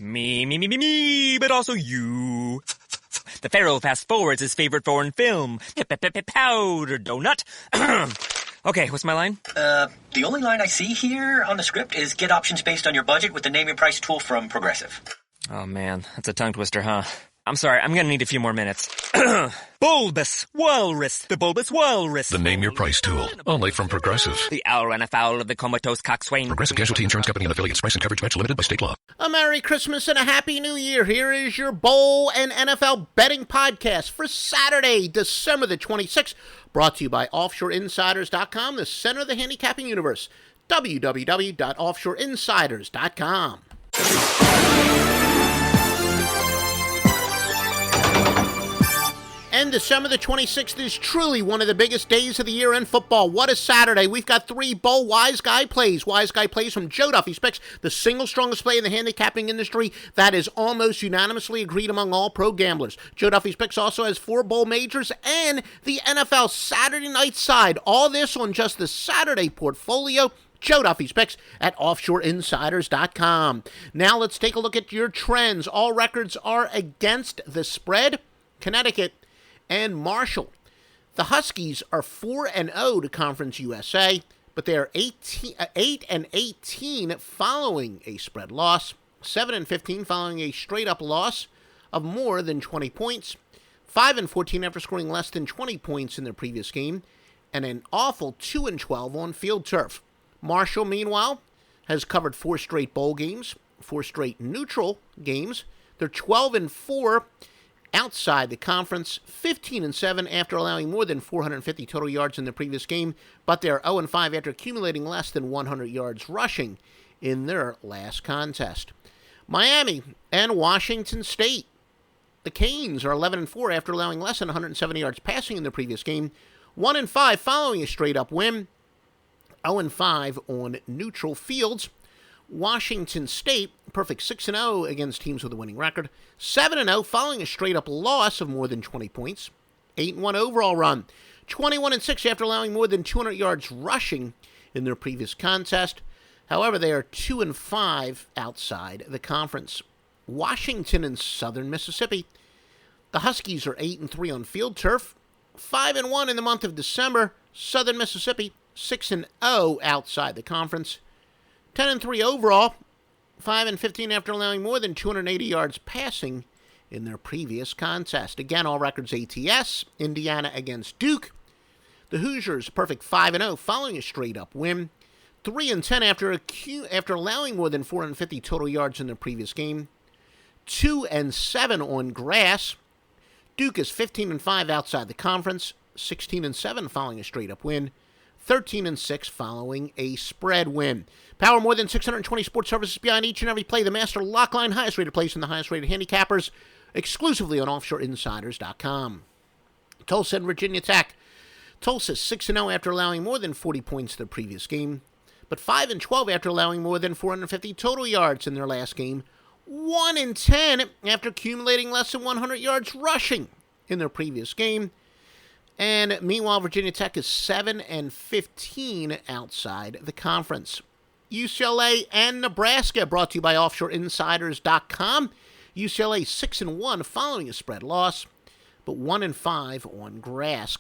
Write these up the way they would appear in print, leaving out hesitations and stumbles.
Me, but also you. The Pharaoh fast forwards his favorite foreign film, Powder Donut. Okay, what's my line? The only line I see here on the script is get options based on your budget with the name your price tool from Progressive. Oh man, that's a tongue twister, huh? I'm sorry, I'm gonna need a few more minutes. Bulbous Walrus, the Bulbous Walrus. The name your price tool, only from Progressive. The owl ran afoul of the comatose coxswain. Progressive Casualty Insurance Company and affiliates. Price and coverage match limited by state law. A Merry Christmas and a Happy New Year. Here is your Bowl and NFL betting podcast for Saturday, December the 26th. Brought to you by OffshoreInsiders.com, the center of the handicapping universe. www.offshoreinsiders.com. And December the 26th is truly one of the biggest days of the year in football. What a Saturday. We've got 3 Bowl Wise Guy plays. Wise Guy plays from Joe Duffy's Picks, the single strongest play in the handicapping industry that is almost unanimously agreed among all pro gamblers. Joe Duffy's Picks also has 4 Bowl majors and the NFL Saturday night side. All this on just the Saturday portfolio. Joe Duffy's Picks at OffshoreInsiders.com. Now let's take a look at your trends. All records are against the spread. Connecticut and Marshal. The Huskies are 4-0 to Conference USA, but they are 8-18 following a spread loss, 7-15 following a straight-up loss of more than 20 points, 5-14 after scoring less than 20 points in their previous game, and an awful 2-12 on field turf. Marshal, meanwhile, has covered 4 straight bowl games, 4 straight neutral games. They're 12-4 outside the conference, 15-7 after allowing more than 450 total yards in the previous game, but they're 0-5 after accumulating less than 100 yards rushing in their last contest. Miami and Washington State. The Canes are 11-4 after allowing less than 170 yards passing in their previous game, 1-5 following a straight-up win, 0-5 on neutral fields. Washington State, perfect 6-0 against teams with a winning record, 7-0 following a straight-up loss of more than 20 points, 8-1 overall run, 21-6 after allowing more than 200 yards rushing in their previous contest. However, they are 2-5 outside the conference. Washington and Southern Mississippi. The Huskies are 8-3 on field turf, 5-1 in the month of December. Southern Mississippi, 6-0 outside the conference. 10-3 overall, 5-15 after allowing more than 280 yards passing in their previous contest. Again, all records ATS. Indiana against Duke. The Hoosiers, perfect 5-0 following a straight-up win. 3-10 after allowing more than 450 total yards in their previous game. 2-7 on grass. Duke is 15-5 outside the conference. 16-7 following a straight-up win. 13-6 following a spread win. Power more than 620 sports services behind each and every play. The Master Lockline, highest rated place in the highest rated handicappers, exclusively on OffshoreInsiders.com. Tulsa and Virginia Tech. Tulsa 6-0 after allowing more than 40 points their previous game, but 5-12 after allowing more than 450 total yards in their last game. 1-10 after accumulating less than 100 yards rushing in their previous game. And meanwhile, Virginia Tech is 7-15 outside the conference. UCLA and Nebraska, brought to you by OffshoreInsiders.com. UCLA 6-1 following a spread loss, but 1-5 on grass.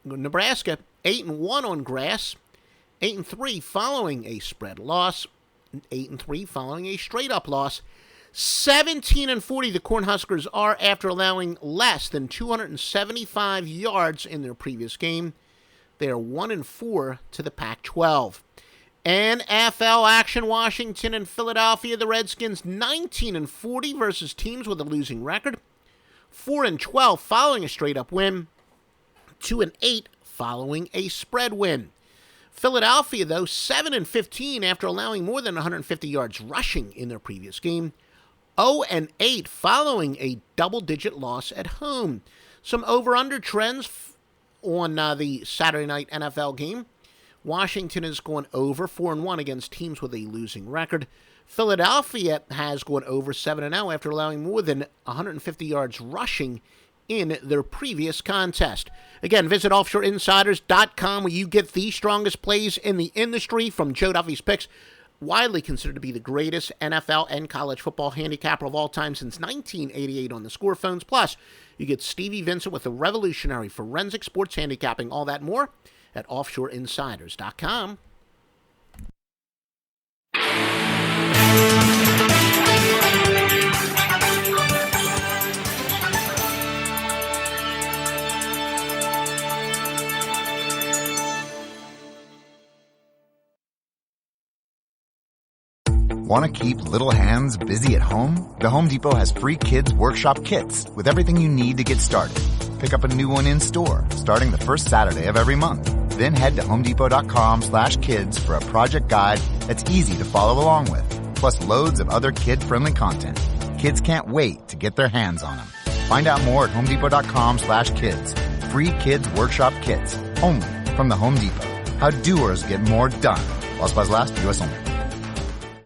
Nebraska 8-1 on grass, 8-3 following a spread loss, 8-3 following a straight-up loss. 17-40 the Cornhuskers are after allowing less than 275 yards in their previous game. They are 1-4 to the Pac-12. NFL action, Washington and Philadelphia. The Redskins 19-40 versus teams with a losing record. 4-12 following a straight-up win. 2-8 following a spread win. Philadelphia, though, 7-15 after allowing more than 150 yards rushing in their previous game. 0-8 following a double-digit loss at home. Some over-under trends on the Saturday night NFL game. Washington has gone over 4-1 against teams with a losing record. Philadelphia has gone over 7-0 after allowing more than 150 yards rushing in their previous contest. Again, visit OffshoreInsiders.com where you get the strongest plays in the industry from Joe Duffy's Picks. widely considered to be the greatest NFL and college football handicapper of all time since 1988 on the Score phones. Plus, you get Stevie Vincent with the revolutionary forensic sports handicapping. All that more at offshoreinsiders.com. Want to keep little hands busy at home? The Home Depot has free kids workshop kits with everything you need to get started. Pick up a new one in store starting the first Saturday of every month. Then head to homedepot.com/kids for a project guide that's easy to follow along with, plus loads of other kid-friendly content. Kids can't wait to get their hands on them. Find out more at homedepot.com/kids. Free kids workshop kits only from the Home Depot. How doers get more done. While supplies last, U.S. only.